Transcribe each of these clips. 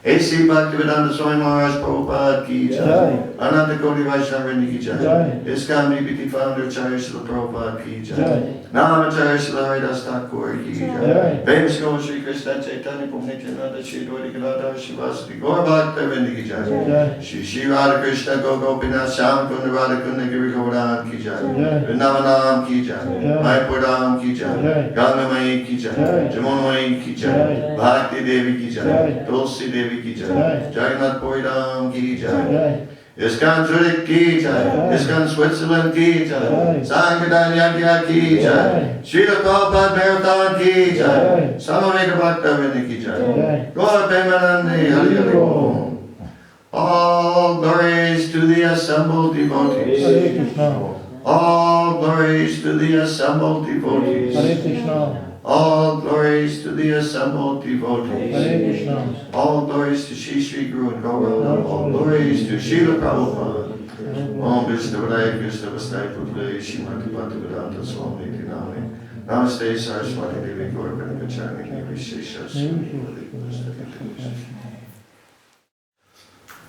A.C. Bhaktivedanta Swami Maharaj Prabhupada ki jai. Ananta Koti Vaishnava ki jai. ISKCON BBT founder Acharya Srila Prabhupada ki jai. Namacharya Srila Haridas Thakur ki jai. Famous Guru Sri Krishna Chaitanya Pumnityananda Shri Dvaita Gadadhar Shivasati Gaur Bhakta ki jai. Shri Shri Radha Krishna Go Gopinath Shyam Kunda Radha Kunda Giri Govardhan ki jai. Vrindavanam ki jai. Mayapur Dham ki jai. Ganga Mai ki jai. Jamuna Mai ki jai. Bhakti Devi ki jai. Tulsi Devi ki jai. Jagannath Puri Dham ki jai. ISKCON Zürich ki jai. ISKCON Switzerland ki jai. Sankirtan Yagya ki jai. Srila Prabhupada Marathon ki jai. Samavika Bhakta Vrinda ki jai. Gaura Premanandi Hari Hari Om. All glories to the assembled devotees. All glories to the assembled devotees. All glories to the assembled devotees. All glories to Shri Shri Guru and Gaura. All glories to Srila Prabhupada. Om Vishnu Vadaya Krishna Vastai Pudre Srimad Bhagavatam Swami Nami. Namaste Saraswati Devi Gaura Pranagacharni Vishesha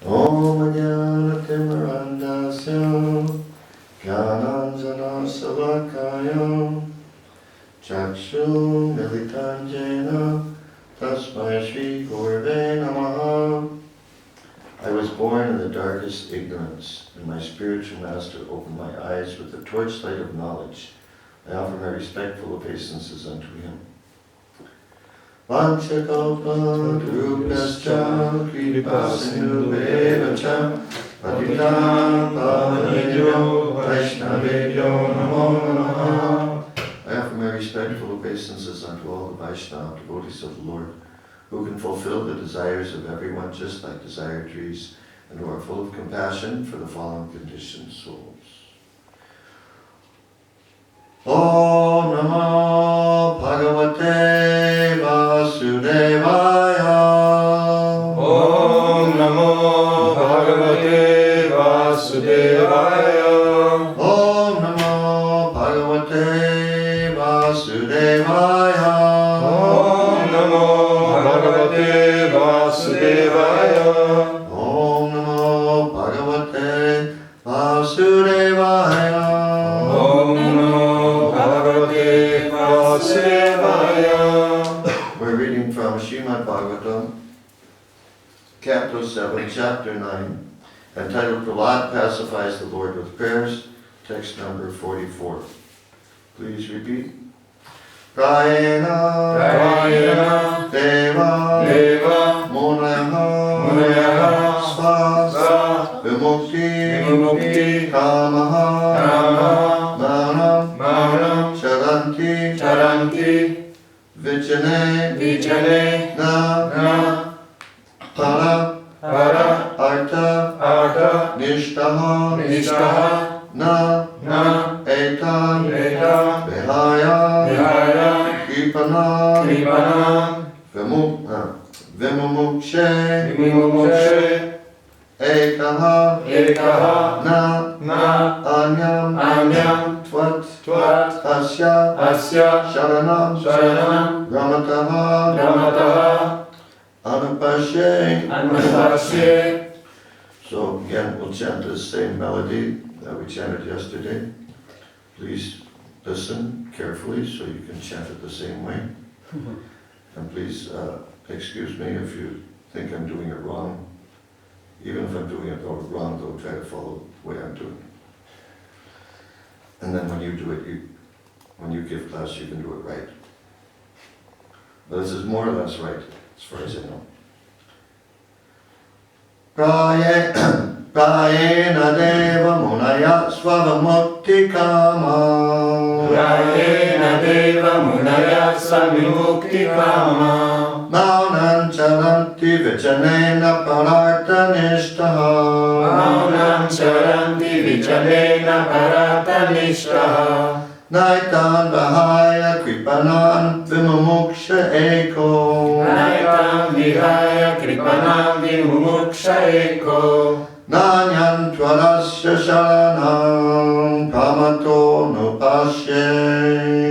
Om Jnana Timarandasya Jnananjana Salakaya Chakshu Militanjena Tasmai Shri Gurve Namaha. I was born in the darkest ignorance, and my spiritual master opened my eyes with the torchlight of knowledge. I offer my respectful obeisances unto him. Vanchakalpa Drupascha Kripasinubhevacha Patitam Pavanidyo Vaishnavebhyo Namo Namaha. I offer my respectful obeisances unto all the Vaishnava devotees of the Lord, who can fulfill the desires of everyone just like desire trees, and who are full of compassion for the fallen conditioned souls. Om Namo Bhagavate Vasudevaya. Om Namo Bhagavate Vasudevaya. Om Namo Bhagavate Vasudevaya. Om Namo Bhagavate Vasudevaya. Om Namo Bhagavate Vasudevaya. Om Namo Bhagavate Vasudevaya. We're reading from Srimad Bhagavatam, Canto 7, Chapter 9, entitled Prahlad Pacifies the Lord with Prayers, text number 44. Please repeat. Prayena Deva Munayaha Sva Vimukti Kamaha Manam Charanti Vijane Na Para Arta Nishtaha Na Etan Vihaya Kripanam Vimumukshe Ekaha Na Anyam Twat Asya Sharanam Ramataha Anupashe. So again, we'll chant the same melody that we chanted yesterday. Please listen carefully so you can chant it the same way. And please excuse me if you think I'm doing it wrong. Even if I'm doing it wrong, though, try to follow the way I'm doing it. And then when you do it, when you give class, you can do it right. But this is more or less right, as far as I know. Prayena Deva Munaya Swavamukti Kama. Prayena Deva Munaya Swavamukti Kama. Maunam Charanti Vichanena Pararta Nishtaha. Maunam Charanti Vichanena Pararta Nishtaha. Naitan Vahaya Kripanan Vimumuksha Eko. Naitan Vihaya Kripanan Vimumuksha Eko. Nanyan Tvarasya Sharanam Kamato Nupasye.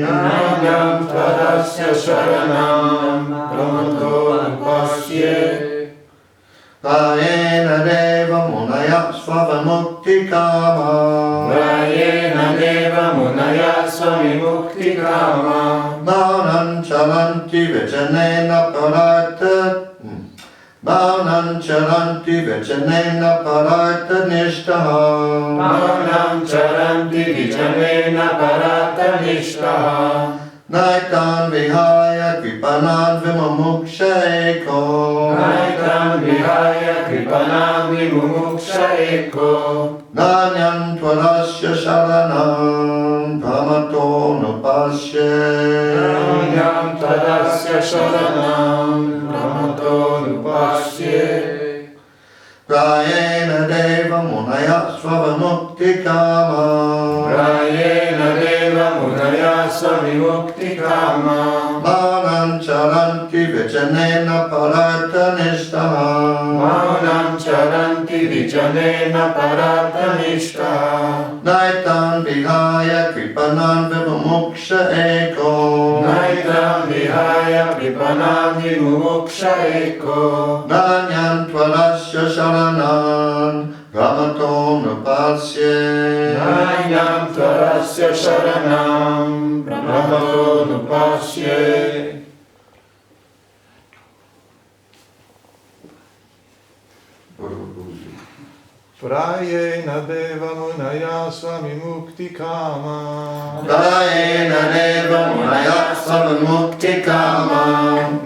Nanyan Tvarasya Sharanam Kamato Nupasye. Prayena Deva Munaya Swavamukti Kama. Prayena Deva Munaya Swavamukti Kama. Maunam Charanti Vichanena Pararta. Maunam Charanti Vichanena Pararta Nishtaha. Maunam Charanti Vichanena Pararta Nishtaha. Naitan Vihaya Kripanan Vimumuksha Eko. Naitan Vihaya Kripanan Vimumuksha Eko. Nanyan Tvarasya Sharanam Kamato Nupasye. Nanyan Tvarasya Sharanam Kamato Nupasye. Prayena Deva Munaya Swavamukti Kama. Prayena Deva Munaya Swavamukti Kama. Maunam Charanti Vichanena Pararta Nishtaha. Maunam Charanti Vichanena Pararta Nishtaha. Naitan Vihaya Kripanan Vimumuksha Eko. Naitan Vihaya Kripanan Vimumuksha Eko. Nanyan Tvarasya Sharanam Ramato Nupasye. Nanyan Tvarasya Sharanam Ramato Nupasye. Prayena Deva Munaya Swavamukti Kama. Prayena Deva Munaya Swavamukti Kama.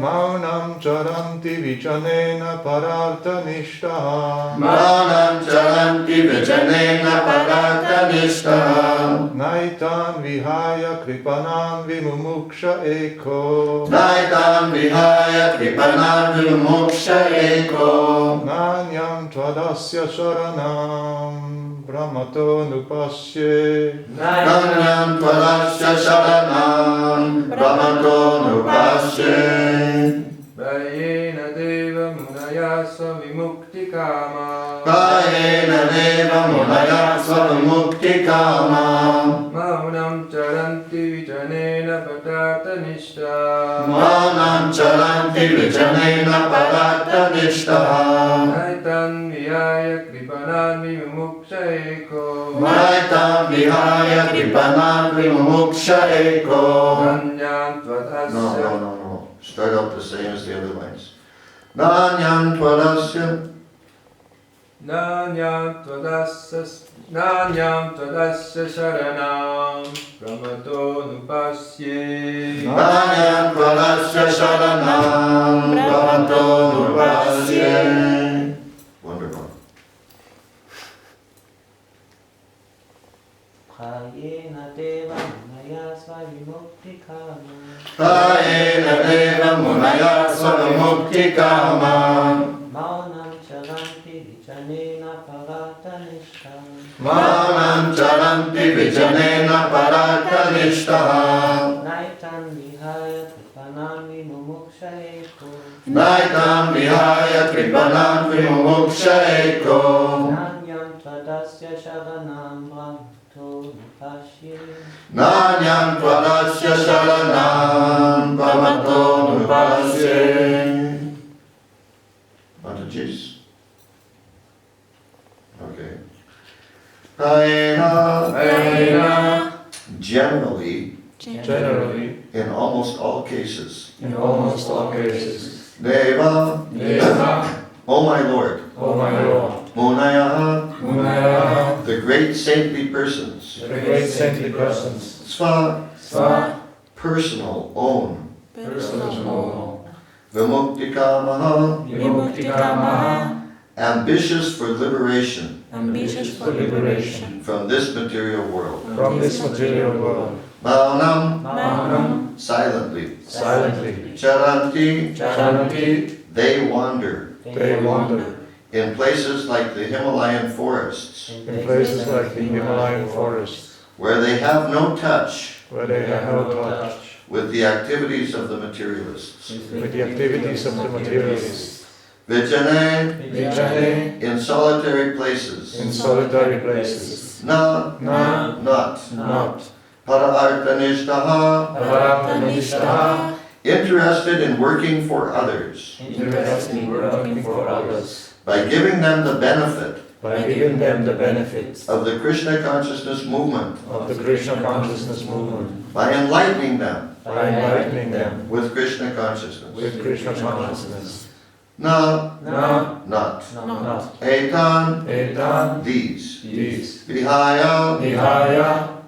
Maunam Charanti Vichanena Pararta Nishtaha. Maunam Charanti Vichanena Pararta Nishtaha. Naitan Vihaya Kripanan Vimumuksha Eko. Naitan Vihaya Kripanan Vimumuksha Eko. Nanyam Tvarasya Sharanam Brahmato Nupasye. Nanyam Tvarasya Sharanam Ramato Nupasye. Prayena Deva Munaya Swavamukti Kama. Prayena Deva Munaya Swavamukti Kama. Maunam Charanti Vichanena Pararta Nishtaha. Maunam Charanti Vichanena Pararta Nishtaha. Naitan Vihaya Kripanan Vimumuksha Eko. Naitan Vihaya Kripanan Vimumuksha Eko. Nanyan Tvarasya. No. Start out the same as the other lines. Nanyan Tvarasya Nanyam tvadasya sharanam Brahmato nupasye. Nanyam Tvadasya Sharanam Brahmato Nupasye. Wonderful. Kayena deva maya svavimukti kama. Kayena deva munaya svamukti kama. Maunam charanti vichanena paratanishta. Manam charanti vijanena paratanishtaha. Naitam vihaya kripanam vimumuksha eko. Naitam vihaya kripanam vimumuksha eko. Nanyam tvadasya sharanam brahmato nupasye. Nanyam Tvadasya Sharanam Brahmato Nupasye. Mataji's. Okay. Kayena. Generally, in almost all cases. Deva. O my Lord. Munaya. The great saintly persons. Sva. Personal, own. Vimuktikamaha. Ambitious for liberation from this material world. Maunam. Silently. Charanti. They wander in places like the Himalayan forests, where they have no touch with the activities of the materialists. Vijane. In solitary places. Na. Not. Para-artanishtaha. Interested in working for others. By giving them the benefit of the Krishna consciousness movement. By enlightening them with Krishna consciousness. Na. Not. Etan. These. Vihaya.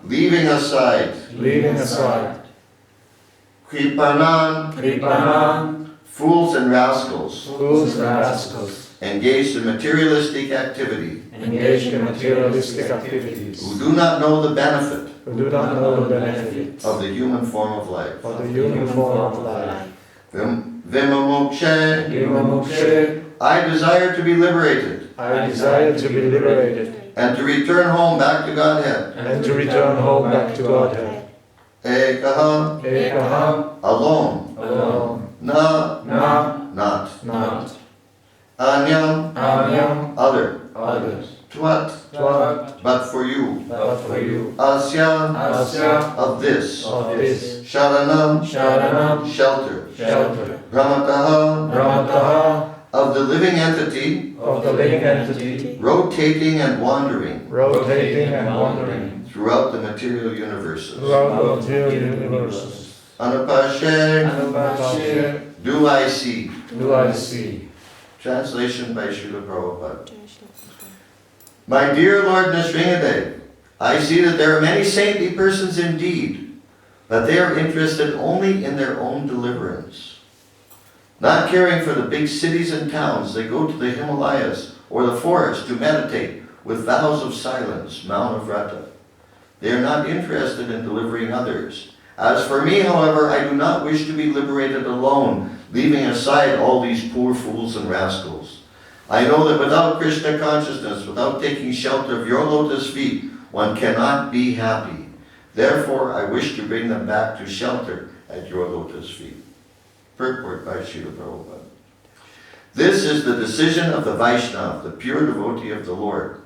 Leaving aside. Kripanan. Fools and rascals. Engaged in materialistic activity. Who do not know the benefit of the human form of life. Vimamukshe. I desire to be liberated. And to return home back to Godhead. Ekaha. Alone. Na. Not. Anyam. Other. Twat. But for you. Asya. Of this. Sharanam. Shelter. Brahmataha. Of the living entity. Rotating and wandering. Throughout the material universes. Anupashe. Do I see. Translation by Srila Prabhupada. My dear Lord Nrsimhadev, I see that there are many saintly persons indeed, but they are interested only in their own deliverance. Not caring for the big cities and towns, they go to the Himalayas or the forest to meditate with vows of silence, Mount of Vrata. They are not interested in delivering others. As for me, however, I do not wish to be liberated alone, leaving aside all these poor fools and rascals. I know that without Krishna consciousness, without taking shelter of your lotus feet, one cannot be happy. Therefore, I wish to bring them back to shelter at your lotus feet. Purport by Srila Prabhupada. This is the decision of the Vaishnava, the pure devotee of the Lord.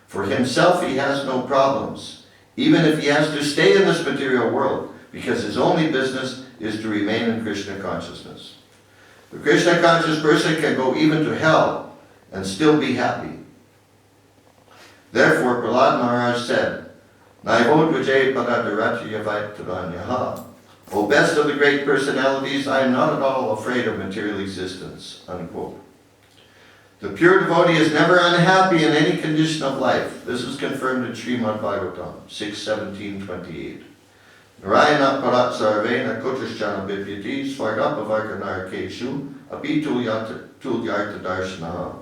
For himself, he has no problems, even if he has to stay in this material world, because his only business is to remain in Krishna consciousness. The Krishna conscious person can go even to hell and still be happy. Therefore, Prahlad Maharaj said, Naivod Vijay Padadarati Yavaitadanyaha. O best of the great personalities, I am not at all afraid of material existence. Unquote. The pure devotee is never unhappy in any condition of life. This is confirmed in Srimad Bhagavatam 6.17.28. Narayana parat sarvena kotrishchana bipyati svargapavarkanar keshu api tulyarta darshana.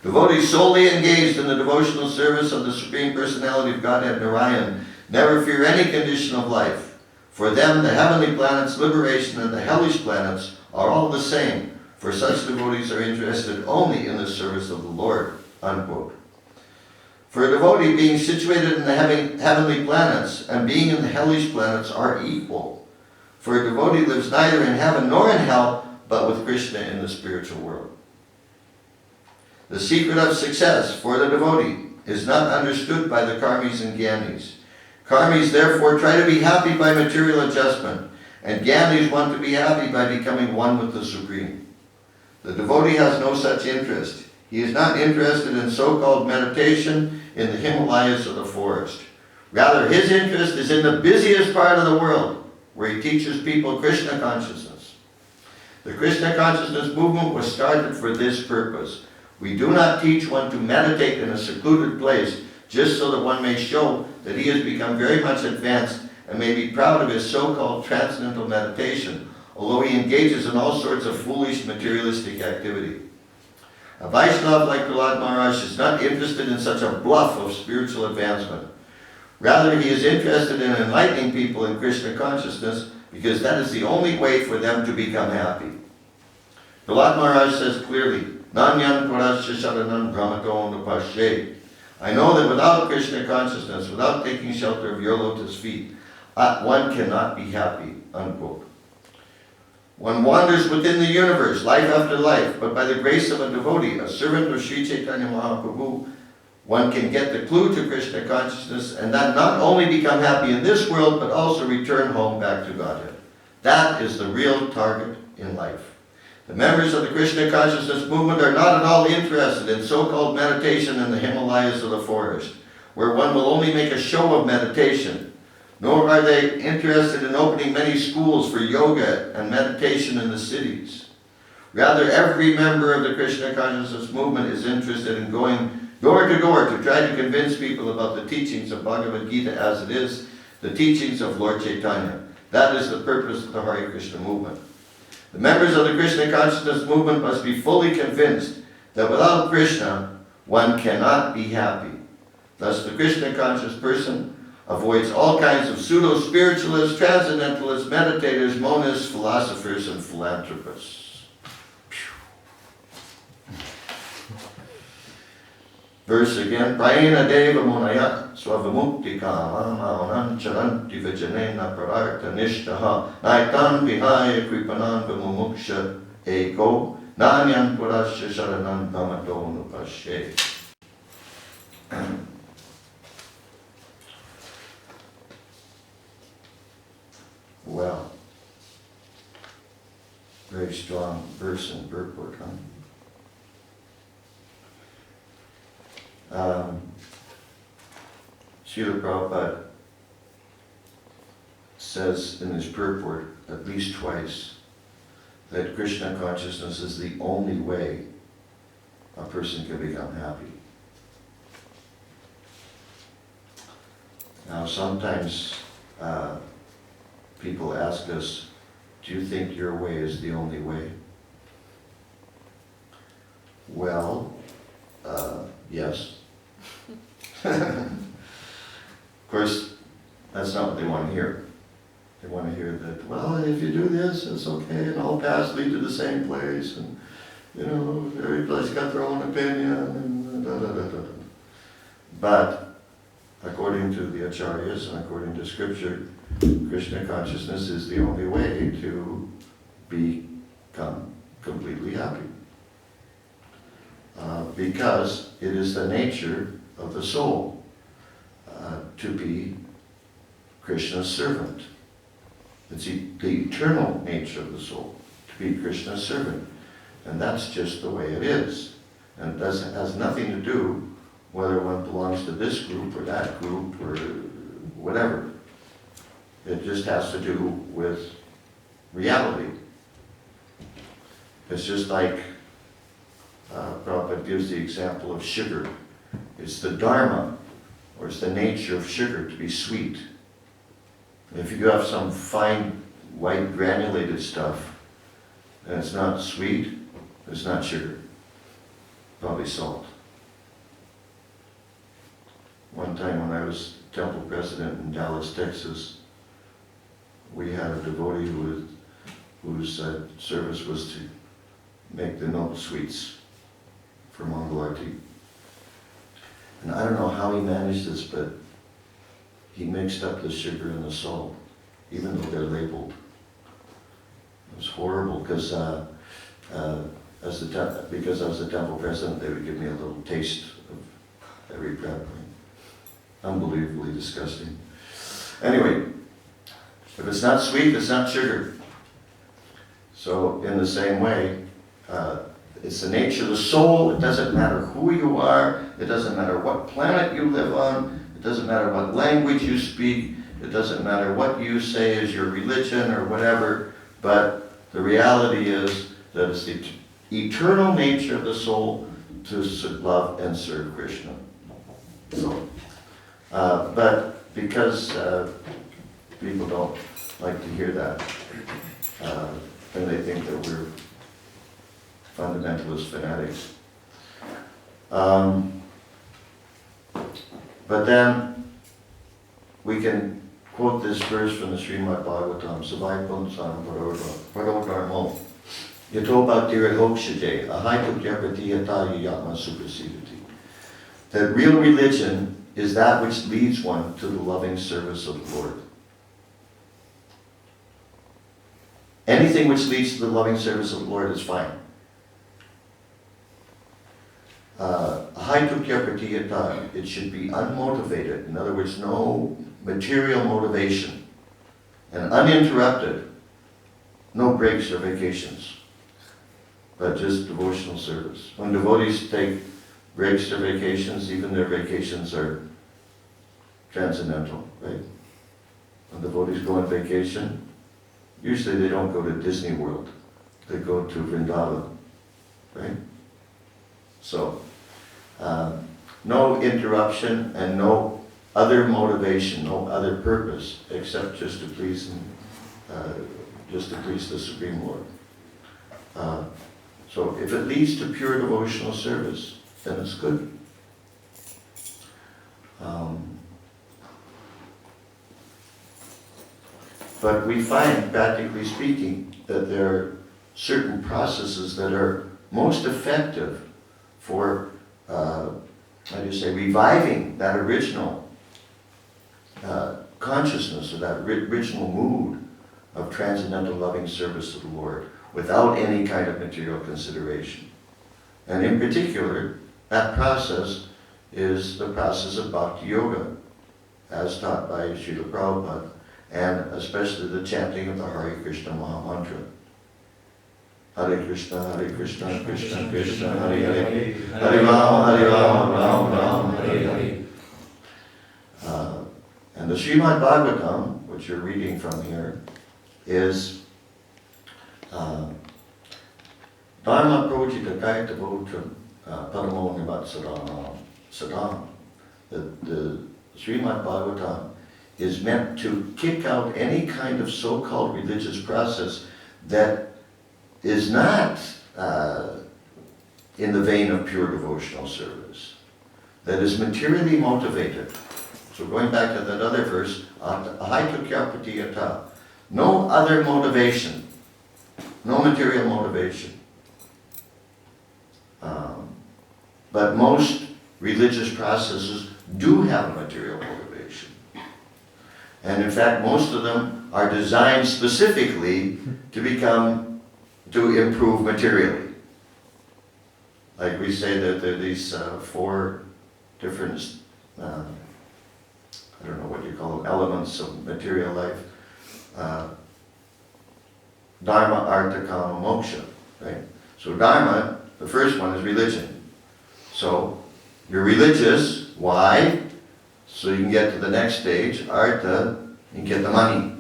Devotees solely engaged in the devotional service of the Supreme Personality of Godhead Narayan never fear any condition of life. For them, the heavenly planets, liberation, and the hellish planets are all the same, for such devotees are interested only in the service of the Lord, unquote. For a devotee, being situated in the heavenly planets and being in the hellish planets are equal. For a devotee lives neither in heaven nor in hell, but with Krishna in the spiritual world. The secret of success for the devotee is not understood by the karmis and gyanis. Karmis therefore try to be happy by material adjustment, and gyanis want to be happy by becoming one with the Supreme. The devotee has no such interest. He is not interested in so-called meditation in the Himalayas or the forest. Rather, his interest is in the busiest part of the world, where he teaches people Krishna consciousness. The Krishna consciousness movement was started for this purpose. We do not teach one to meditate in a secluded place just so that one may show that he has become very much advanced and may be proud of his so-called transcendental meditation, although he engages in all sorts of foolish materialistic activity. A Vaishnava like Prahlad Maharaj is not interested in such a bluff of spiritual advancement. Rather, he is interested in enlightening people in Krishna consciousness because that is the only way for them to become happy. Prahlad Maharaj says clearly, Nanyan Parasya Sharanam Brahmato Nupashe. I know that without Krishna consciousness, without taking shelter of your lotus feet, one cannot be happy, unquote. One wanders within the universe, life after life, but by the grace of a devotee, a servant of Sri Chaitanya Mahaprabhu, one can get the clue to Krishna consciousness and then not only become happy in this world, but also return home back to Godhead. That is the real target in life. The members of the Krishna consciousness movement are not at all interested in so-called meditation in the Himalayas or the forest, where one will only make a show of meditation. Nor are they interested in opening many schools for yoga and meditation in the cities. Rather, every member of the Krishna consciousness movement is interested in going door to door to try to convince people about the teachings of Bhagavad Gita as it is, the teachings of Lord Chaitanya. That is the purpose of the Hare Krishna movement. The members of the Krishna consciousness movement must be fully convinced that without Krishna, one cannot be happy. Thus, the Krishna conscious person avoids all kinds of pseudo-spiritualists, transcendentalists, meditators, monists, philosophers, and philanthropists. Verse again, Prayena deva munaya swavamukti kama maunam charanti vijanena pararta nishtaha naitan vihaya kripanan vamumuksha ego nanyan purasya sharanam dhamadonu pashe. Well, very strong verse and purport, huh? Srila Prabhupada says in his purport at least twice that Krishna consciousness is the only way a person can become happy. Now sometimes people ask us, do you think your way is the only way? Well, yes. Of course, that's not what they want to hear. They want to hear that, well, if you do this, it's okay, and all paths lead to the same place, and, you know, every place got their own opinion, and da-da-da-da-da. But, according to the acharyas and according to scripture, Krishna consciousness is the only way to become completely happy. Because it is the nature of the soul to be Krishna's servant. It's the eternal nature of the soul to be Krishna's servant. And that's just the way it is. And it has nothing to do whether one belongs to this group or that group or whatever. It just has to do with reality. It's just like Prabhupada gives the example of sugar. It's the dharma, or it's the nature of sugar to be sweet. If you have some fine, white, granulated stuff, and it's not sweet, it's not sugar. Probably salt. One time when I was temple president in Dallas, Texas, we had a devotee whose service was to make the milk sweets for Mongol arti. And I don't know how he managed this, but he mixed up the sugar and the salt, even though they're labeled. It was horrible because because I was the temple president, they would give me a little taste of every prep. Unbelievably disgusting. Anyway, if it's not sweet, it's not sugar. So in the same way, it's the nature of the soul. It doesn't matter who you are. It doesn't matter what planet you live on. It doesn't matter what language you speak. It doesn't matter what you say is your religion or whatever. But the reality is that it's the eternal nature of the soul to love and serve Krishna. So, but because people don't like to hear that, and they think that we're fundamentalist fanatics. But then we can quote this verse from the Srimad Bhagavatam, Savai Punsam Parodharmo, Yato Bhaktira Hokshaje, Ahaitu Gyapati Yata Yatma Suprasidati. That real religion is that which leads one to the loving service of the Lord. Anything which leads to the loving service of the Lord is fine. It should be unmotivated. In other words, no material motivation. And uninterrupted. No breaks or vacations. But just devotional service. When devotees take breaks or vacations, even their vacations are transcendental, right? When devotees go on vacation, usually they don't go to Disney World. They go to Vrindavan, right? So, no interruption and no other motivation, no other purpose, except just to please the Supreme Lord. So if it leads to pure devotional service, then it's good. But we find, practically speaking, that there are certain processes that are most effective for, reviving that original consciousness or that original mood of transcendental loving service of the Lord without any kind of material consideration. And in particular, that process is the process of Bhakti Yoga, as taught by Srila Prabhupada, and especially the chanting of the Hare Krishna Maha Mantra. Hare Krishna, Krishna Krishna, Hare Hare, Hare Ram, Ram, Hare Hare. And the Srimad Bhagavatam, which you're reading from here, is Dharma Projita Kaita Votra Paramo Nivat Sadam. The Srimad Bhagavatam is meant to kick out any kind of so-called religious process that is not in the vein of pure devotional service, that is materially motivated. So going back to that other verse, no other motivation, no material motivation. But most religious processes do have a material motivation. And in fact, most of them are designed specifically to improve materially. Like we say that there are these 4 different, I don't know what you call them, elements of material life. Dharma, Artha, Kama, Moksha, right? So Dharma, the first one is religion. So you're religious, why? So you can get to the next stage, Artha, you get the money.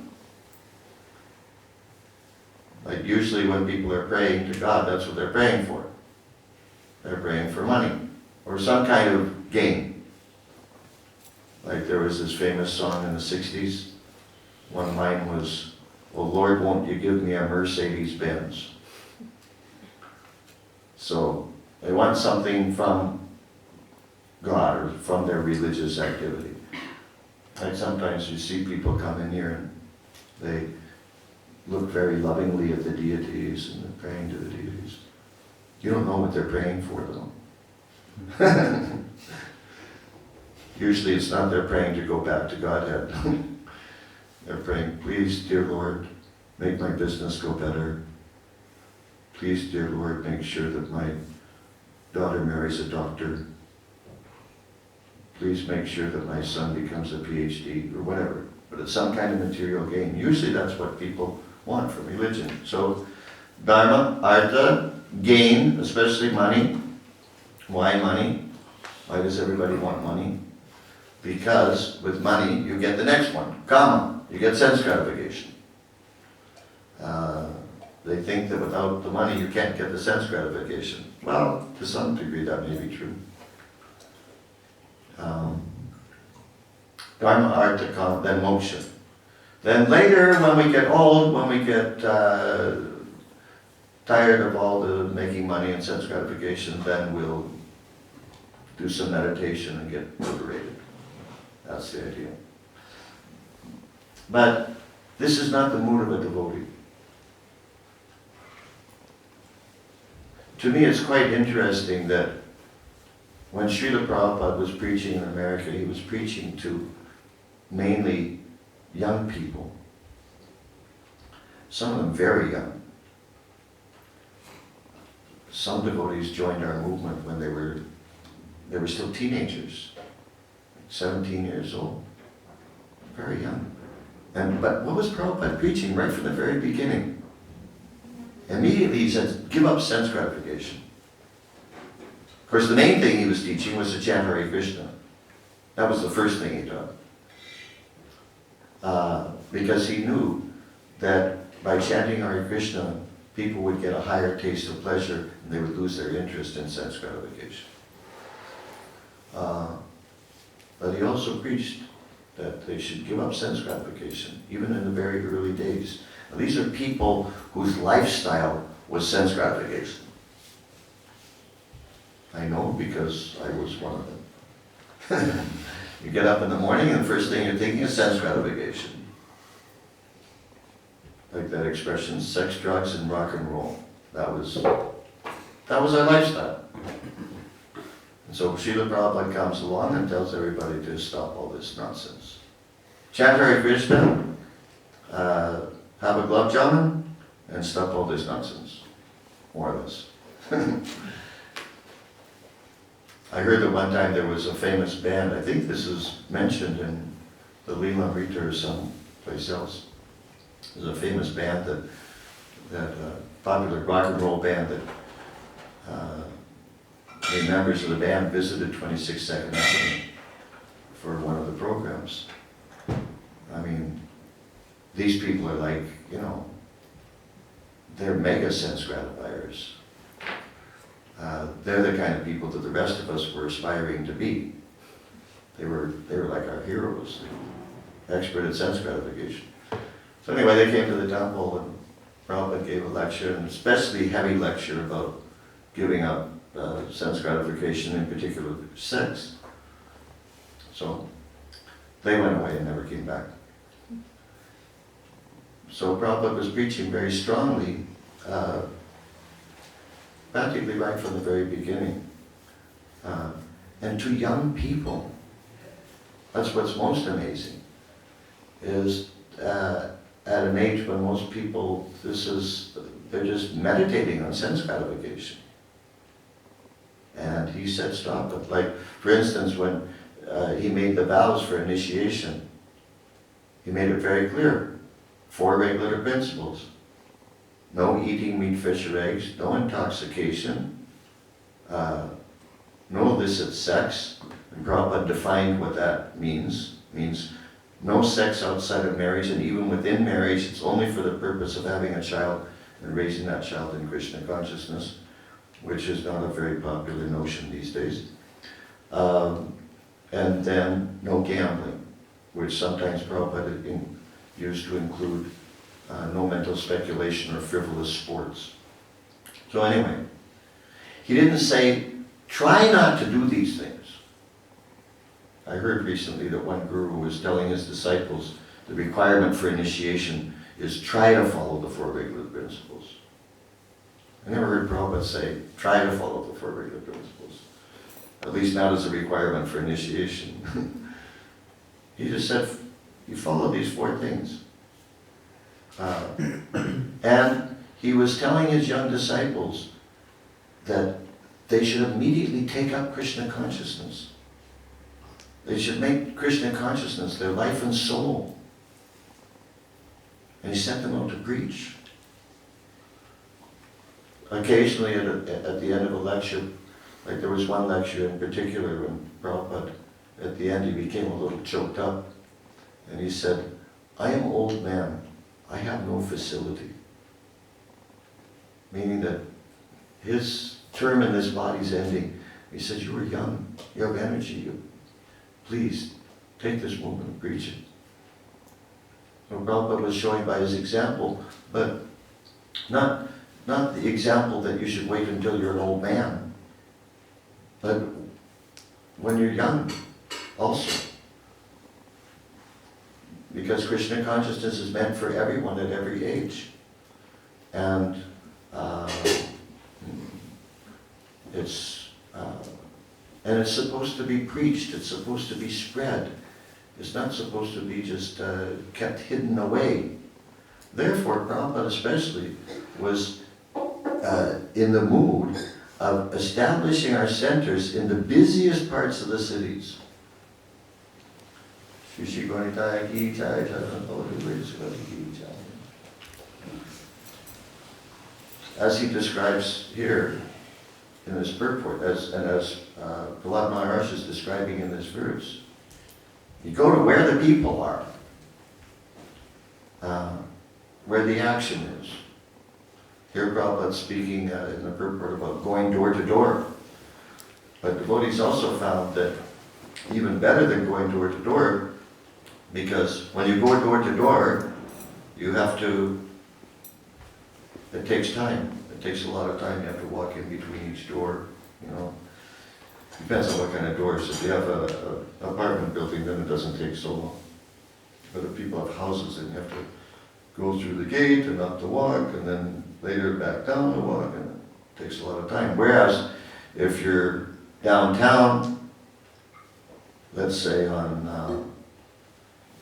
Like usually when people are praying to God, that's what they're praying for. They're praying for money or some kind of gain. Like there was this famous song in the 60s. One line was, "Oh Lord, won't you give me a Mercedes-Benz?" So they want something from God or from their religious activity. Like sometimes you see people come in here and they look very lovingly at the deities and they're praying to the deities. You don't know what they're praying for though. Usually it's not they're praying to go back to Godhead. They're praying, "Please, dear Lord, make my business go better. Please, dear Lord, make sure that my daughter marries a doctor. Please make sure that my son becomes a PhD," or whatever. But it's some kind of material gain. Usually that's what people want from religion. So dharma, artha, gain, especially money. Why money? Why does everybody want money? Because with money you get the next one, kama. You get sense gratification. They think that without the money you can't get the sense gratification. Well, to some degree that may be true. Dharma, artha, kama, then moksha. Then later, when we get old, when we get tired of all the making money and sense gratification, then we'll do some meditation and get liberated. That's the idea. But this is not the mood of a devotee. To me, it's quite interesting that when Srila Prabhupada was preaching in America, he was preaching to mainly young people. Some of them very young. Some devotees joined our movement when they were still teenagers, 17 years old, very young. But what was Prabhupada preaching right from the very beginning? Immediately he said, give up sense gratification. Of course, the main thing he was teaching was to chant Hare Krishna. That was the first thing he taught. Because he knew that by chanting Hare Krishna, people would get a higher taste of pleasure and they would lose their interest in sense gratification. But he also preached that they should give up sense gratification, even in the very early days. Now, these are people whose lifestyle was sense gratification. I know because I was one of them. You get up in the morning and the first thing you're thinking is sense gratification. Like that expression, sex, drugs, and rock and roll. That was our lifestyle. And so Srila Prabhupada comes along and tells everybody to stop all this nonsense. Chant Hare Krishna, have a glove jamun, and stop all this nonsense. More or less. I heard that one time there was a famous band, I think this is mentioned in the Leela Rita or someplace else. There's a famous band that popular rock and roll band that the members of the band visited 26th Avenue for one of the programs. I mean, these people are like, they're mega sense gratifiers. They're the kind of people that the rest of us were aspiring to be. They were like our heroes, expert at sense gratification. So anyway, they came to the temple and Prabhupada gave a lecture, and especially heavy lecture about giving up sense gratification, in particular sex. So they went away and never came back. So Prabhupada was preaching very strongly, practically right from the very beginning. And to young people, that's what's most amazing, is at an age when most people, they're just meditating on sense gratification. And he said stop it. Like, for instance, when he made the vows for initiation, he made it very clear. 4 regular principles. No eating meat, fish, or eggs. No intoxication. No illicit sex. And Prabhupada defined what that means. It means no sex outside of marriage, and even within marriage, it's only for the purpose of having a child and raising that child in Krishna consciousness. which is not a very popular notion these days. And then no gambling, which sometimes Prabhupada used to include no mental speculation or frivolous sports. So anyway, he didn't say, try not to do these things. I heard recently that one guru was telling his disciples the requirement for initiation is try to follow the four regular principles. I never heard Prabhupada say, try to follow the four regular principles. At least not as a requirement for initiation. He just said, you follow these four things. And he was telling his young disciples that they should immediately take up Krishna consciousness. They should make Krishna consciousness their life and soul. And he sent them out to preach. Occasionally at the end of a lecture, like there was one lecture in particular when Prabhupada, at the end he became a little choked up. And he said, I am old man, I have no facility. Meaning that his term in this body's ending. He said, you were young, you have energy, please take this movement and preach it. So Prabhupada was showing by his example, but not the example that you should wait until you're an old man, but when you're young also. Because Krishna consciousness is meant for everyone at every age. And it's supposed to be preached, it's supposed to be spread. It's not supposed to be just kept hidden away. Therefore, Prabhupada especially was in the mood of establishing our centers in the busiest parts of the cities. As he describes here in this purport, as Prahlad Maharaj is describing in this verse, you go to where the people are, where the action is. Here Prabhupada speaking in the purport about going door to door. But devotees also found that even better than going door to door, because when you go door to door, you have to, it takes time. It takes a lot of time. You have to walk in between each door, you know. Depends on what kind of doors. If you have an apartment building, then it doesn't take so long. But if people have houses, then you have to go through the gate and up the walk, and then later back down the walk, and it takes a lot of time. Whereas, if you're downtown, let's say on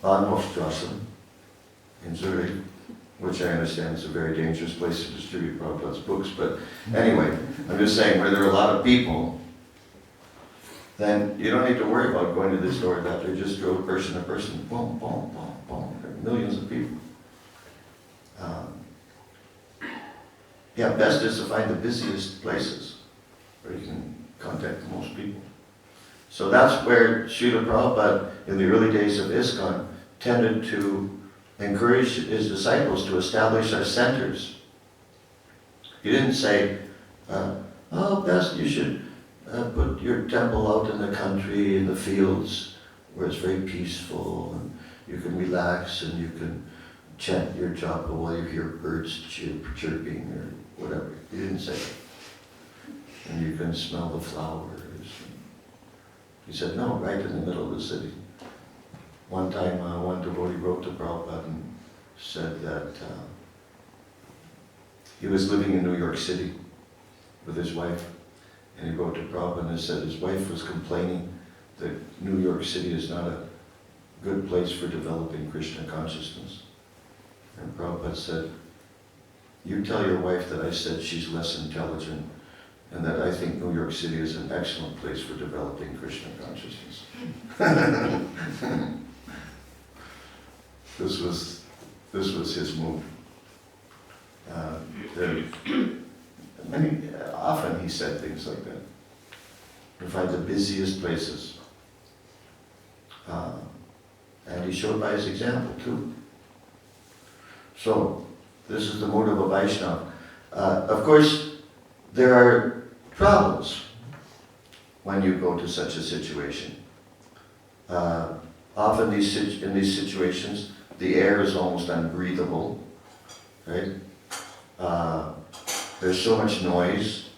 Bahnhofstrasse in Zürich, which I understand is a very dangerous place to distribute Prabhupada's books, but anyway, I'm just saying where there are a lot of people, then you don't need to worry about going to this door or that. You just go person to person, boom, boom, boom, boom. There are millions of people. Yeah, best is to find the busiest places where you can contact the most people. So that's where Srila Prabhupada, in the early days of ISKCON, tended to encourage his disciples to establish our centers. He didn't say, best you should put your temple out in the country, in the fields, where it's very peaceful, and you can relax, and you can chant your japa while you hear birds chirping, or whatever. He didn't say that. And you can smell the flowers. He said, no, right in the middle of the city. One time, one devotee wrote to Prabhupada and said that he was living in New York City with his wife. And he wrote to Prabhupada and said his wife was complaining that New York City is not a good place for developing Krishna consciousness. And Prabhupada said, you tell your wife that I said she's less intelligent and that I think New York City is an excellent place for developing Krishna consciousness. This was his move. Often he said things like that. You find the busiest places. And he showed by his example too. So, this is the mood of a Vaishnava. Of course, there are troubles when you go to such a situation. Often in these situations, the air is almost unbreathable, right? There's so much noise,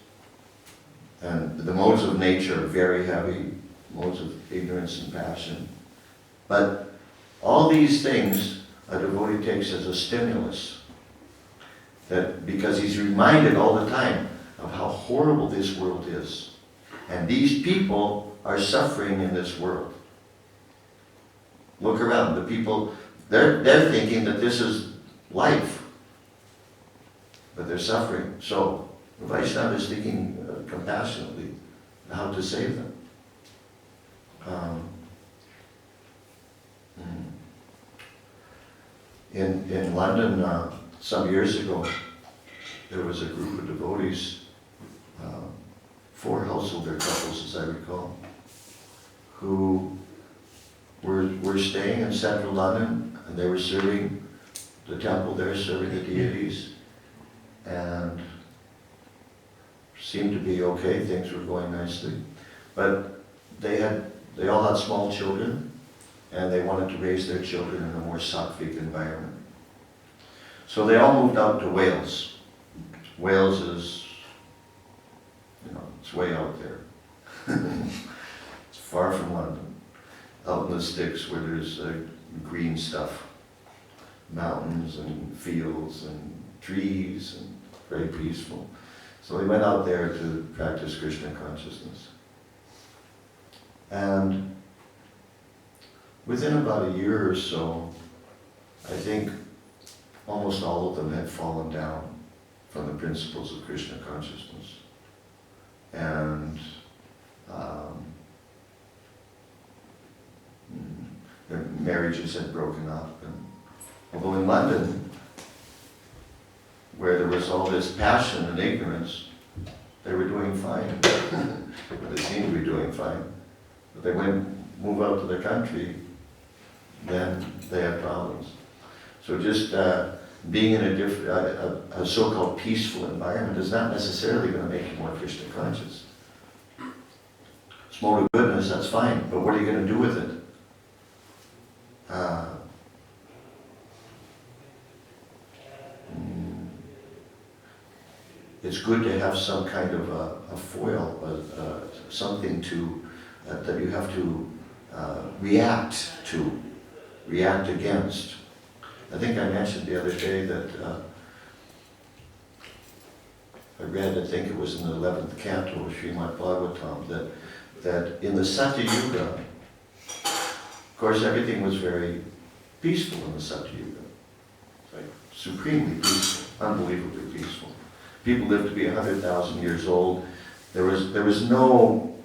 and the modes of nature are very heavy, modes of ignorance and passion. But all these things a devotee takes as a stimulus, that because he's reminded all the time of how horrible this world is. And these people are suffering in this world. Look around, the people, they're thinking that this is life, but they're suffering. So the Vaishnava is thinking compassionately how to save them. In London, some years ago, there was a group of devotees, 4 householder couples, as I recall, who were staying in central London, and they were serving the temple there, serving the deities, and seemed to be okay, things were going nicely. But they all had small children, and they wanted to raise their children in a more sattvic environment. So they all moved out to Wales. Wales is, it's way out there. It's far from London. Out in the sticks where there's green stuff. Mountains and fields and trees, and very peaceful. So they went out there to practice Krishna consciousness. And within about a year or so, I think almost all of them had fallen down from the principles of Krishna consciousness. And their marriages had broken up. And although in London, where there was all this passion and ignorance, they were doing fine. They seemed to be doing fine. But they move out to the country, then they had problems. So just being in a so-called peaceful environment is not necessarily going to make you more Krishna conscious. It's mode of goodness, that's fine, but what are you going to do with it? It's good to have some kind of a foil, something that you have to react against. I think I mentioned the other day that I read, I think it was in the 11th canto of Srimad Bhagavatam, that in the Satyuga, of course everything was very peaceful in the Satyuga. Like supremely peaceful, unbelievably peaceful. People lived to be 100,000 years old. There was no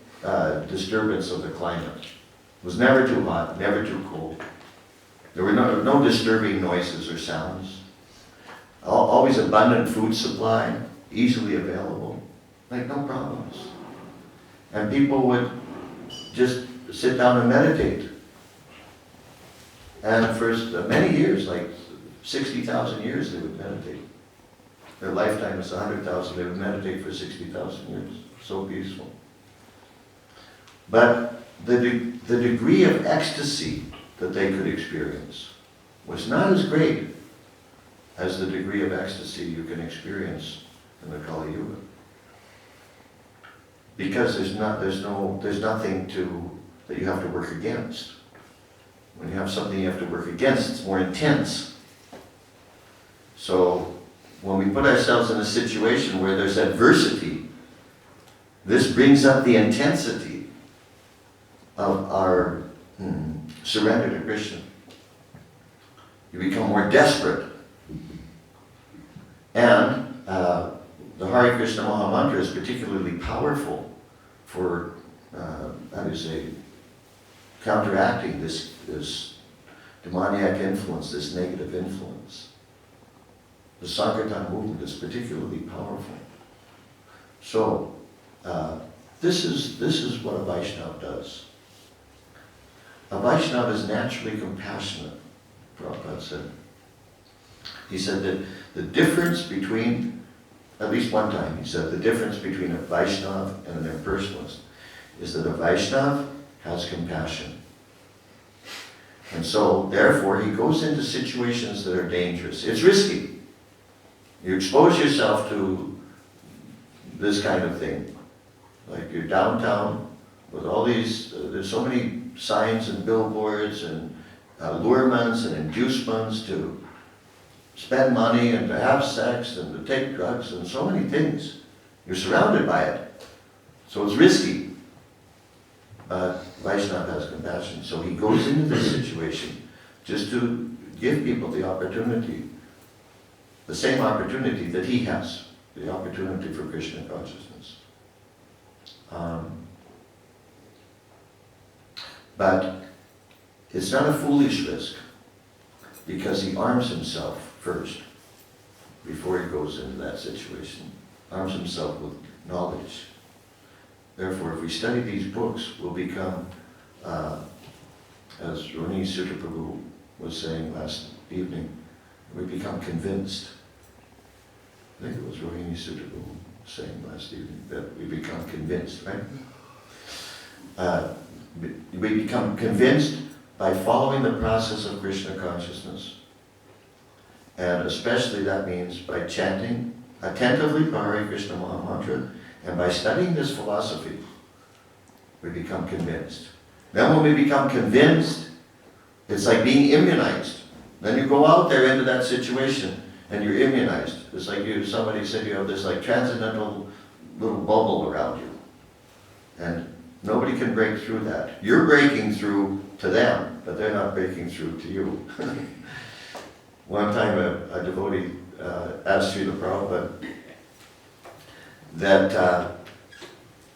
disturbance of the climate. It was never too hot, never too cold. There were no disturbing noises or sounds. Always abundant food supply, easily available, like no problems. And people would just sit down and meditate. And for many years, like 60,000 years, they would meditate. Their lifetime is 100,000, they would meditate for 60,000 years. So peaceful. But the degree of ecstasy that they could experience was not as great as the degree of ecstasy you can experience in the Kali Yuga. Because there's nothing that you have to work against. When you have something you have to work against, it's more intense. So when we put ourselves in a situation where there's adversity, this brings up the intensity of our surrender to Krishna. You become more desperate. And the Hare Krishna Maha Mantra is particularly powerful for, counteracting this demoniac influence, this negative influence. The Sankirtan movement is particularly powerful. So, this is what a Vaishnava does. A Vaishnava is naturally compassionate, Prabhupada said. He said that the difference between at least one time, he said the difference between a Vaishnava and an impersonalist is that a Vaishnava has compassion. And so, therefore, he goes into situations that are dangerous. It's risky. You expose yourself to this kind of thing. Like you're downtown with all these, there's so many signs and billboards and allurements and inducements to spend money and to have sex and to take drugs and so many things. You're surrounded by it. So it's risky. But Vaishnava has compassion. So he goes into this situation just to give people the opportunity, the same opportunity that he has, the opportunity for Krishna consciousness. But it's not a foolish risk, because he arms himself first before he goes into that situation. Arms himself with knowledge. Therefore, if we study these books, we'll become, as Rohini Sutta Prabhu was saying last evening, we become convinced. I think it was Rohini Sutta Prabhu saying last evening that we become convinced, right? We become convinced by following the process of Krishna consciousness. And especially that means by chanting attentively Hare Krishna Maha Mantra, and by studying this philosophy, we become convinced. Then when we become convinced, it's like being immunized. Then you go out there into that situation and you're immunized. It's like somebody said you have this like transcendental little bubble around you. And nobody can break through that. You're breaking through to them, but they're not breaking through to you. One time a devotee asked Srila Prabhupada that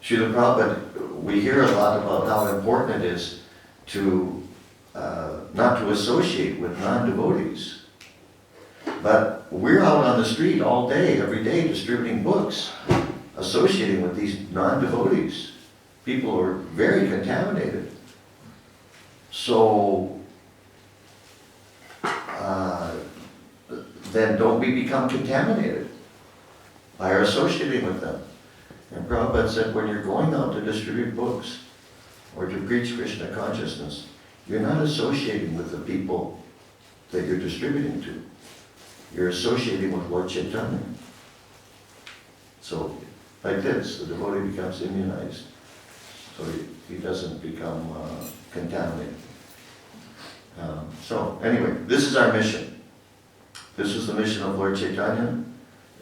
Srila Prabhupada, we hear a lot about how important it is to not to associate with non-devotees. But we're out on the street all day, every day, distributing books, associating with these non-devotees. People are very contaminated. So, then don't we become contaminated by our associating with them? And Prabhupada said, when you're going out to distribute books or to preach Krishna consciousness, you're not associating with the people that you're distributing to. You're associating with Lord Chaitanya. So, like this, the devotee becomes immunized. So he doesn't become contaminated. So anyway, this is our mission. This is the mission of Lord Chaitanya.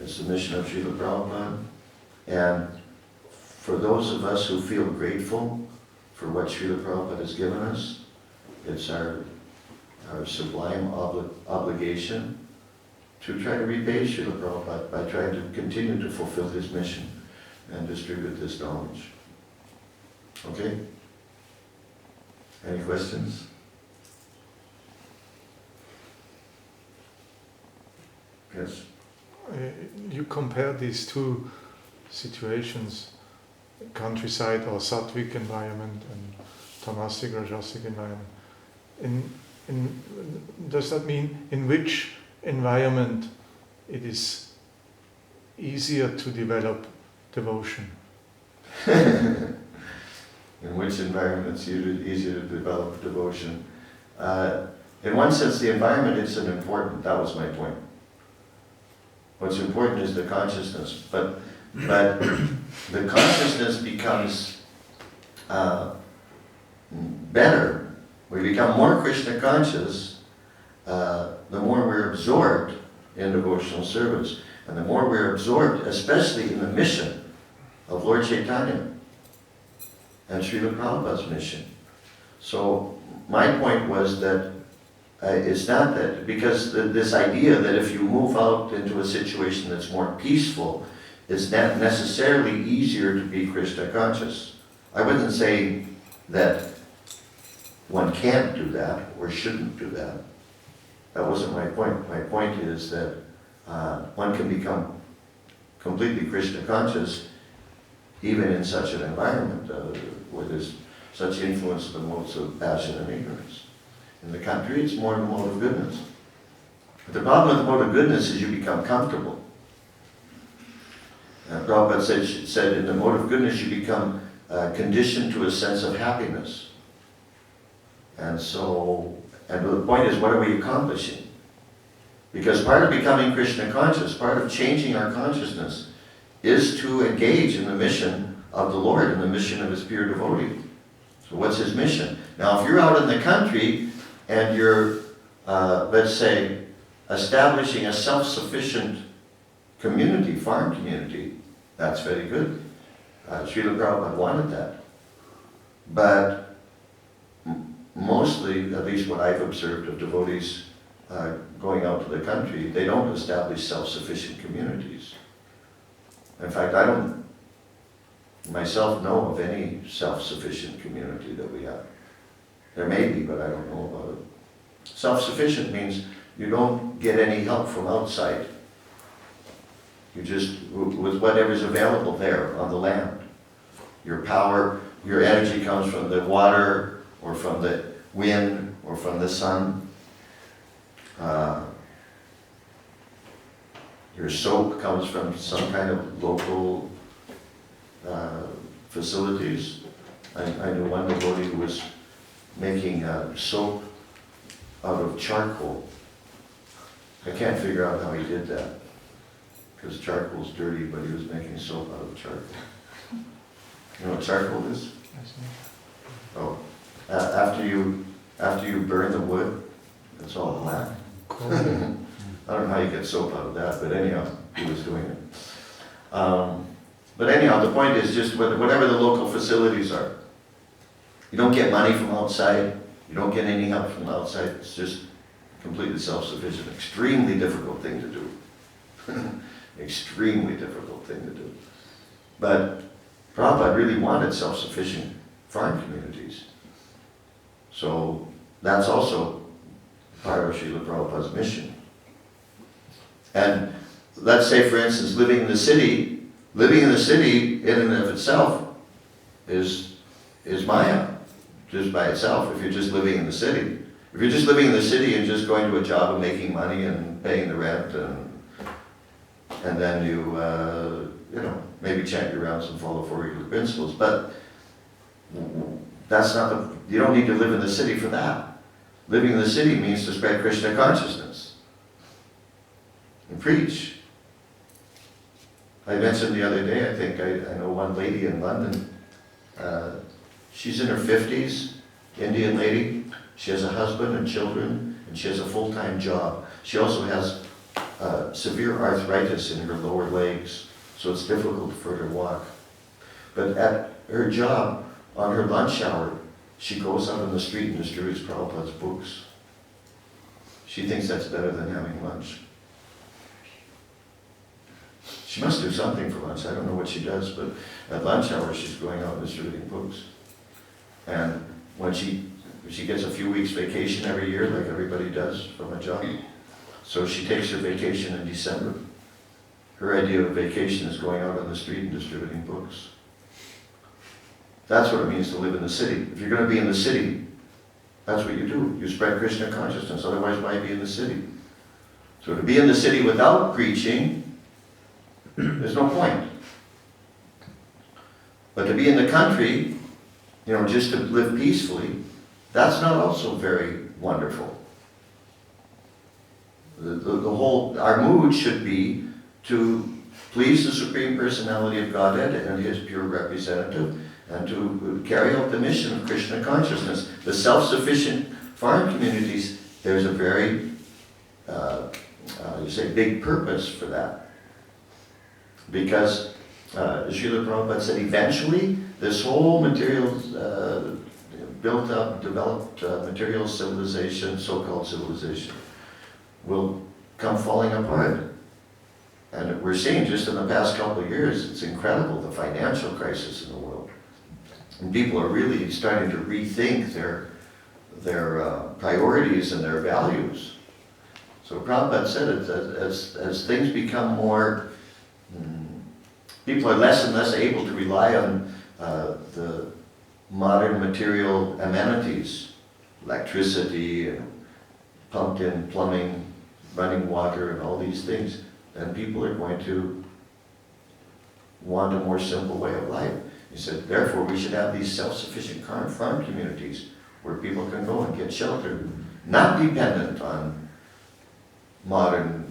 It's the mission of Srila Prabhupada. And for those of us who feel grateful for what Srila Prabhupada has given us, it's our sublime obligation to try to repay Srila Prabhupada by trying to continue to fulfill his mission and distribute this knowledge. Okay? Any questions? Yes. You compare these two situations, countryside or sattvic environment and tamasic, rajasic environment. Does that mean in which environment it is easier to develop devotion? In which environment it's easier to develop devotion? In one sense, the environment isn't important. That was my point. What's important is the consciousness. But the consciousness becomes better. We become more Krishna conscious, the more we're absorbed in devotional service. And the more we're absorbed, especially in the mission of Lord Chaitanya and Srila Prabhupada's mission. So my point was that it's not that, because this idea that if you move out into a situation that's more peaceful, it's not necessarily easier to be Krishna conscious. I wouldn't say that one can't do that or shouldn't do that. That wasn't my point. My point is that one can become completely Krishna conscious even in such an environment where there's such influence of the modes of passion and ignorance. In the country, it's more the mode of goodness. But the problem with the mode of goodness is you become comfortable. Prabhupada said in the mode of goodness you become conditioned to a sense of happiness. And the point is, what are we accomplishing? Because part of becoming Krishna conscious, part of changing our consciousness, is to engage in the mission of the Lord and the mission of His pure devotee. So what's His mission? Now if you're out in the country and you're, let's say, establishing a self-sufficient community, farm community, that's very good. Srila Prabhupada wanted that. But mostly, at least what I've observed of devotees going out to the country, they don't establish self-sufficient communities. In fact, I don't myself know of any self-sufficient community that we have. There may be, but I don't know about it. Self-sufficient means you don't get any help from outside. You just, with whatever's available there on the land. Your power, your energy comes from the water, or from the wind, or from the sun. Your soap comes from some kind of local facilities. I knew one devotee who was making soap out of charcoal. I can't figure out how he did that, because charcoal's dirty, but he was making soap out of charcoal. You know what charcoal is? Oh, after you burn the wood, it's all black. I don't know how you get soap out of that, but anyhow, he was doing it. But anyhow, the point is just whatever the local facilities are. You don't get money from outside. You don't get any help from outside. It's just completely self-sufficient. Extremely difficult thing to do. Extremely difficult thing to do. But Prabhupada really wanted self-sufficient farm communities. So that's also part of Srila Prabhupada's mission. And let's say, for instance, living in the city in and of itself is Maya, just by itself, if you're just living in the city. If you're just living in the city and just going to a job and making money and paying the rent and then you maybe chant your rounds and follow four regular principles, but that's not you don't need to live in the city for that. Living in the city means to spread Krishna consciousness and preach. I mentioned the other day, I think, I know one lady in London, she's in her 50s, Indian lady. She has a husband and children, and she has a full-time job. She also has severe arthritis in her lower legs, so it's difficult for her to walk. But at her job, on her lunch hour, she goes out on the street and distributes Prabhupada's books. She thinks that's better than having lunch. She must do something for lunch. I don't know what she does, but at lunch hour she's going out and distributing books. And when she gets a few weeks vacation every year, like everybody does from a job, so she takes her vacation in December. Her idea of vacation is going out on the street and distributing books. That's what it means to live in the city. If you're going to be in the city, that's what you do. You spread Krishna consciousness, otherwise why be in the city? So to be in the city without preaching, there's no point. But to be in the country, just to live peacefully, that's not also very wonderful. Our mood should be to please the Supreme Personality of Godhead and His pure representative, and to carry out the mission of Krishna consciousness. The self-sufficient farm communities, there's a very, big purpose for that. Because Srila Prabhupada said eventually this whole material, built up, developed material civilization, so-called civilization, will come falling apart. And we're seeing just in the past couple of years, it's incredible, the financial crisis in the world. And people are really starting to rethink their priorities and their values. So Prabhupada said it, as things become more, people are less and less able to rely on the modern material amenities, electricity and pumped-in plumbing, running water and all these things, and people are going to want a more simple way of life. He said, therefore, we should have these self-sufficient farm communities where people can go and get shelter, not dependent on modern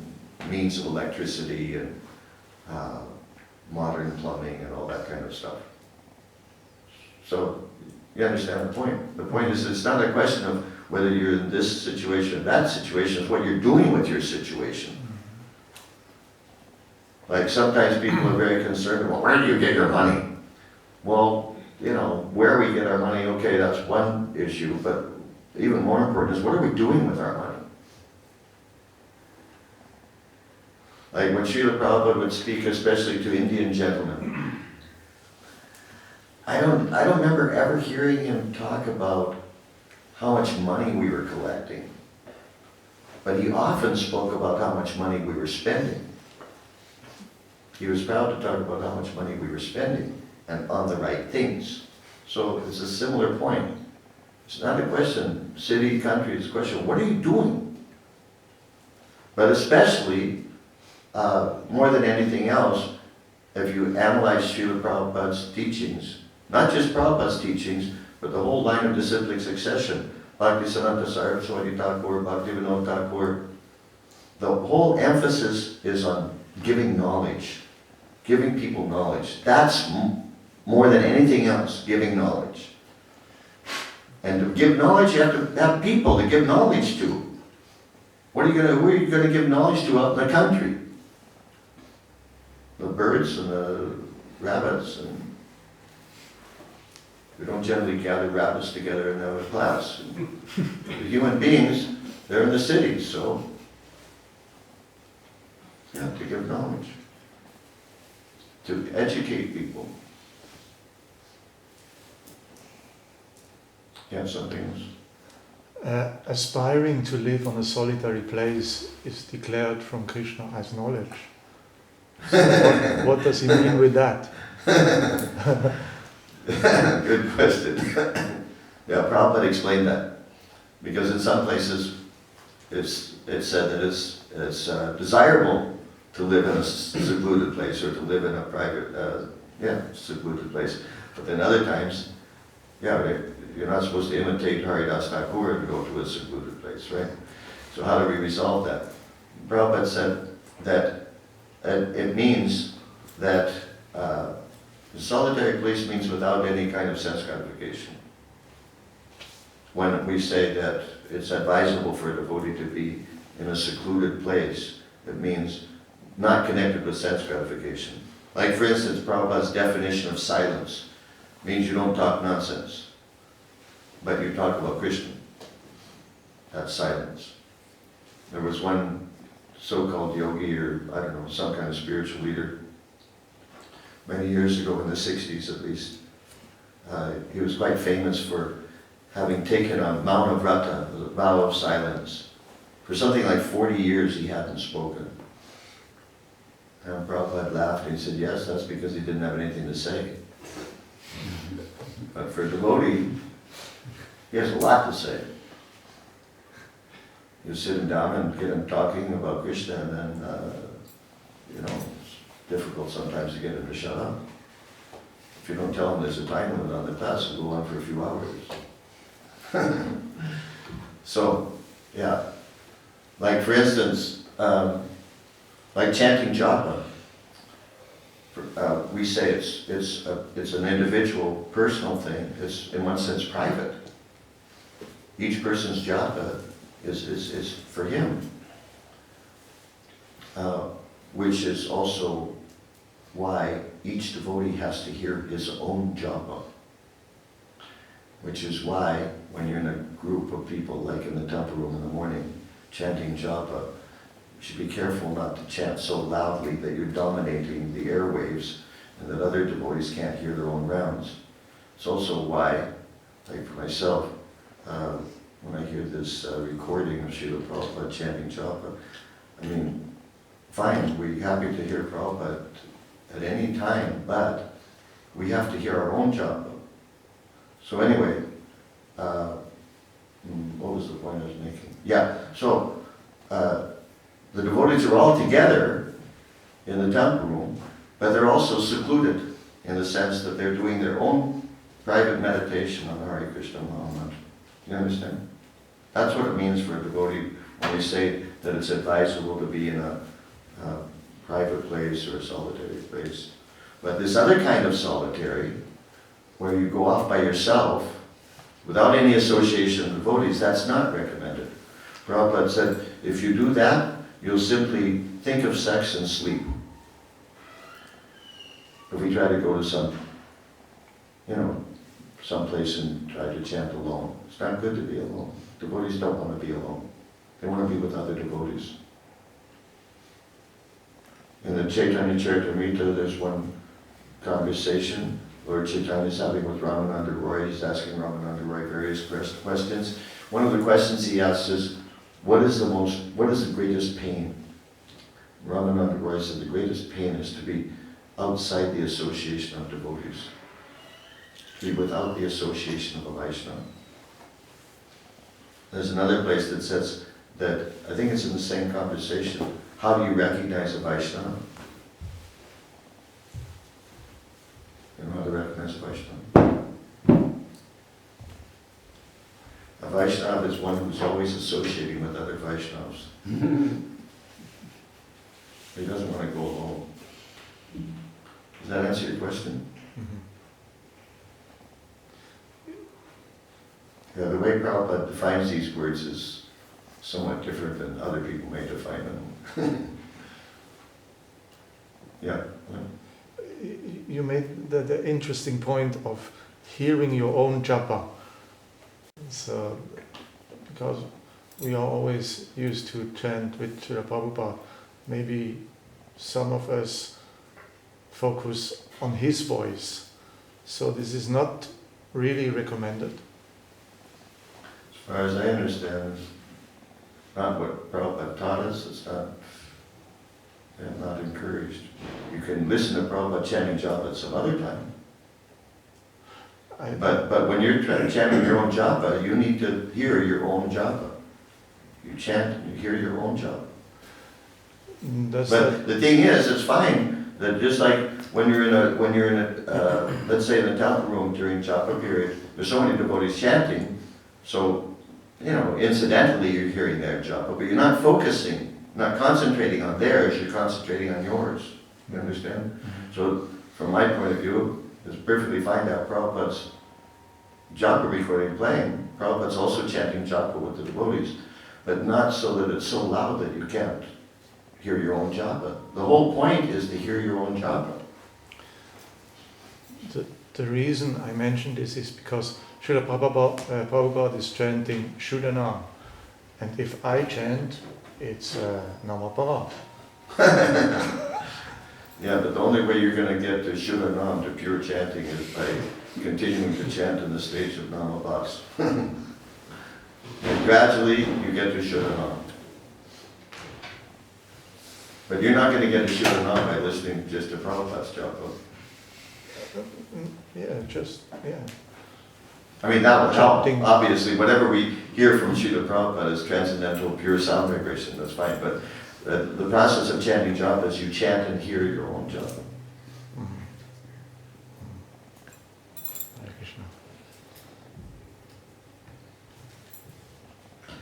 means of electricity and modern plumbing and all that kind of stuff. So, you understand the point. The point is, it's not a question of whether you're in this situation or that situation, it's what you're doing with your situation. Like sometimes people are very concerned, well, where do you get your money? Well, you know, where we get our money, okay, that's one issue, but even more important is what are we doing with our money? Like when Srila Prabhupada would speak, especially to Indian gentlemen, I don't remember ever hearing him talk about how much money we were collecting, but he often spoke about how much money we were spending. He was proud to talk about how much money we were spending and on the right things. So it's a similar point. It's not a question, city, country, it's a question, what are you doing? But especially, more than anything else, if you analyze Srila Prabhupada's teachings, not just Prabhupada's teachings, but the whole line of disciplic succession, Bhaktisiddhanta Saraswati Thakur, Bhaktivinoda Thakur, the whole emphasis is on giving knowledge, giving people knowledge. That's more than anything else, giving knowledge. And to give knowledge, you have to have people to give knowledge to. Who are you going to give knowledge to out in the country? The birds and the rabbits, and we don't generally gather rabbits together and have a class. The human beings, they're in the cities, so you have to give knowledge, to educate people. Yeah, something else. Aspiring to live on a solitary place is declared from Krishna as knowledge. So what does he mean with that? Good question. Yeah, Prabhupada explained that. Because in some places it's said that it's desirable to live in a secluded place or to live in a private, secluded place. But then other times, you're not supposed to imitate Haridas Thakur and go to a secluded place, right? So how do we resolve that? Prabhupada said that it means that the solitary place means without any kind of sense gratification. When we say that it's advisable for a devotee to be in a secluded place, it means not connected with sense gratification. Like for instance, Prabhupada's definition of silence means you don't talk nonsense, but you talk about Krishna. That's silence. There was one so-called yogi, or I don't know, some kind of spiritual leader, many years ago in the 60s at least. He was quite famous for having taken on Mauna Vrata, the vow of silence. For something like 40 years he hadn't spoken. And Prabhupada laughed and he said, yes, that's because he didn't have anything to say. But for a devotee, he has a lot to say. You sit him down and get him talking about Krishna, and then, it's difficult sometimes to get him to shut up. If you don't tell him there's a time limit on the class, it'll go on for a few hours. So, yeah. Like for instance, like chanting japa. We say it's an individual, personal thing. It's in one sense private. Each person's japa is for him, which is also why each devotee has to hear his own japa. Which is why when you're in a group of people, like in the temple room in the morning, chanting japa, you should be careful not to chant so loudly that you're dominating the airwaves and that other devotees can't hear their own rounds. It's also why, like for myself, when I hear this recording of Srila Prabhupada chanting japa, I mean, fine, we're happy to hear Prabhupada at any time, but we have to hear our own japa. So anyway, what was the point I was making? Yeah, so the devotees are all together in the temple room, But they're also secluded in the sense that they're doing their own private meditation on Hare Krishna Mahamantra. You understand? That's what it means for a devotee when we say that it's advisable to be in a private place or a solitary place. But this other kind of solitary, where you go off by yourself, without any association of devotees, that's not recommended. Prabhupada said, if you do that, you'll simply think of sex and sleep. If we try to go to some place and try to chant alone, it's not good to be alone. Devotees don't want to be alone. They want to be with other devotees. In the Chaitanya Charitamrita, there's one conversation Lord Chaitanya is having with Ramananda Roy. He's asking Ramananda Roy various questions. One of the questions he asks is, what is the greatest pain? Ramananda Roy said the greatest pain is to be outside the association of devotees. To be without the association of a Vaishnava. There's another place that says that, I think it's in the same conversation, how do you recognize a Vaishnava? You know how to recognize a Vaishnava? A Vaishnava is one who's always associating with other Vaishnavas. He doesn't want to go alone. Does that answer your question? Yeah, the way Prabhupada defines these words is somewhat different than other people may define them. Yeah. You made the interesting point of hearing your own japa. So, because we are always used to chant with Srila Prabhupada, maybe some of us focus on his voice. So this is not really recommended. As far as I understand, it's not what Prabhupada taught us. It's not encouraged. You can listen to Prabhupada chanting japa at some other time. But when you're chanting your own japa, you need to hear your own japa. You chant and you hear your own japa. But the thing is, it's fine that just like when you're in a let's say in a temple room during japa period, there's so many devotees chanting, so incidentally you're hearing their japa, but you're not focusing, not concentrating on theirs, you're concentrating on yours. You understand? Mm-hmm. So from my point of view, it's perfectly fine to have Prabhupada's japa recording playing. Prabhupada's also chanting japa with the devotees, but not so that it's so loud that you can't hear your own japa. The whole point is to hear your own japa. The reason I mentioned this is because Srila Prabhupada is chanting Shuddhanam, and if I chant, it's Namaparat. Yeah, but the only way you're going to get to Shuddhanam, to pure chanting, is by continuing to chant in the stage of Namabhas. And gradually you get to Shuddhanam. But you're not going to get to Shuddhanam by listening just to Prabhupada's japa. Yeah. I mean, that will help. Obviously, whatever we hear from Srila Prabhupada is transcendental, pure sound vibration, that's fine. But the process of chanting japa is you chant and hear your own japa.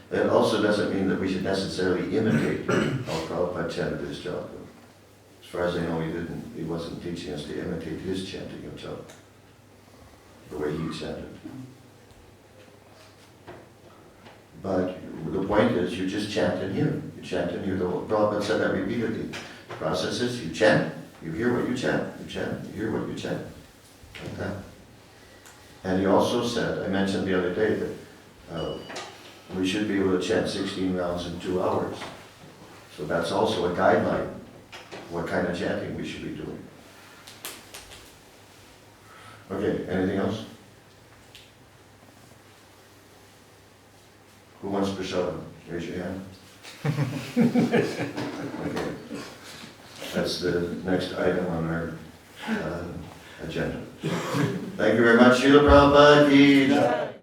That also doesn't mean that we should necessarily imitate how Prabhupada chanted his japa. As far as I know, he wasn't teaching us to imitate his chanting of japa, the way he chanted. But the point is, you just chant and hear. You chant and hear. The Prabhupada said that repeatedly. The process is, you chant, you hear what you chant. You chant, you hear what you chant. Like that. And he also said, I mentioned the other day, that we should be able to chant 16 rounds in 2 hours. So that's also a guideline, what kind of chanting we should be doing. Okay, anything else? Who wants prasad? Raise your hand. Okay. That's the next item on our agenda. Thank you very much, Srila Prabhupada ki jai.